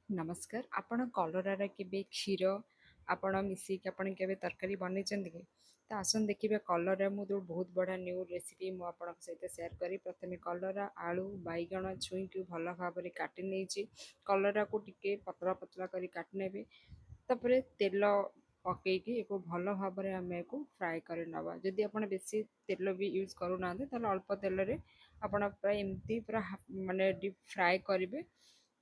नमस्कार आपण कलरार केबे क्षीर आपण मिसेक आपण केबे तरकारी बनैछन्ति कि तो आसन देखिए कलरा मु बहुत बड़ा न्यू रेसिपी मु आपण सहित शेयर करी। प्रथमे कलरा आलू बैगण छुई को भल भाव में काटी नहीं कलरा को टिके पतला पतला करी काटी नेबे तापर तेल पकईकी एक भल भाव में आम को फ्राए कर नवा। जदि आप बेसी तेल भी यूज करूना अल्प तेल रे आपण प्राय एमती पूरा माने डीप फ्राए करेंगे।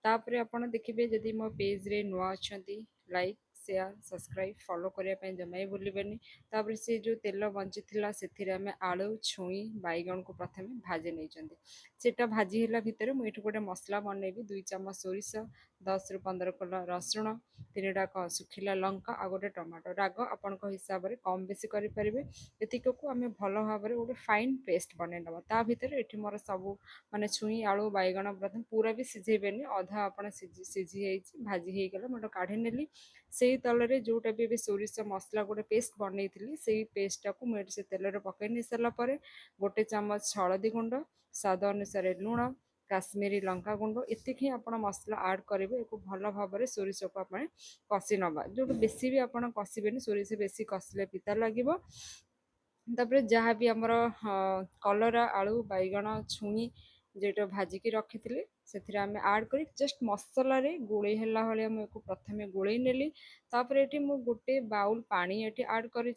तापर आपण देखिए जदि मो पेज रे नुआ अच्छी लाइक शेयर सब्सक्राइब फॉलो करने जमा ही भूलें। तापर से जो तेल बंची से आम आलू छुई बैगण को प्रथम भाजी नहीं सेटा भाजी है भितर मुझे गोटे मसला बनैबी 2 चामच सोरिष 10 ରୁ 15 कोला रसुण 3टा सुखिला लंका आ गोटे टमाटो राग आपण हिसाब से कम बेसी करेंगे। एतिक को आम भल भाव में गोटे फाइन पेस्ट बनई नवा। ता भितर ये मोर सब माने छुई आलू बैगण प्रथम पूरा भी सिझेबेनी अधा आप सिझी भाजी हो गला मोटे काढ़ी नेली से तलरे जोटा भी सोरिष मसला गोटे पेस्ट बनई से पेस्टा को मुझे से तेल पकई नहीं सारापर गोटे चामच हलदी गुंड स्वाद अनुसार लुण काश्मीरी लंका गुंड एतिक ही आप मसला आड करेंगे। एक भल भाव में सोरिष को आप कषि नवा जो बेसी भी आप कषिबेनी सोरिष बेसी कषिले पिता लगे। तापर जहाँ भी आमर कलरा आलू बैगण छुई जेटा भाजिकी रखी से आम आड कर जस्ट मसला गोले है भाई प्रथम गोले नेली। तापर ये गोटे बाउल पानी ये आड कर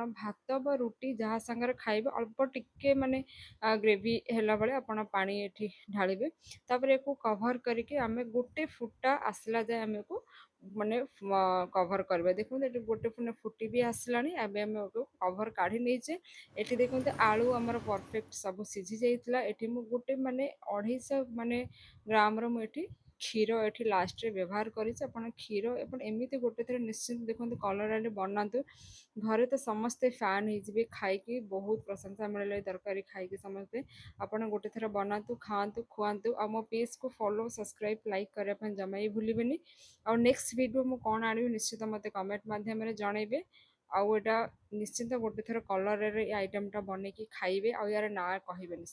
भात बा रुटी जहाँ सांगे खाइबे अल्प टिके माने ग्रेवी है भाई आप पानी ये ढालिबे। तापर एक कभर करके आम गोटे फुटा आसला जाए आम को माने कभर करवा। देखो ये गोटे पुणे फुटी भी आसला आम कभर काढ़ी नहीं ये देखते आलू आमर परफेक्ट सब सिझी जाइए। ये गोटे माने 250 माने ग्राम मुझे क्षीर ये लास्ट रे व्यवहार कर क्षीर एमती गोटे थर निश्चिंत देखते कलरा बनातु घरे तो समस्ते फैन हो खाई बहुत प्रशंसा मिले तरकारी खाई समस्ते आपड़ गोटे थर बनातु खातु खुआतु आ मो पेज को फॉलो सब्सक्राइब लाइक करने जमा ही भूलें। आ नेक्स्ट वीडियो मु कौन आनी निश्चित मत कमेंट मध्यम जनइबे। आउ एटा निश्चिंत गोटे थर कलर आइटमटा बनई खाइबे आ यार ना कहबे।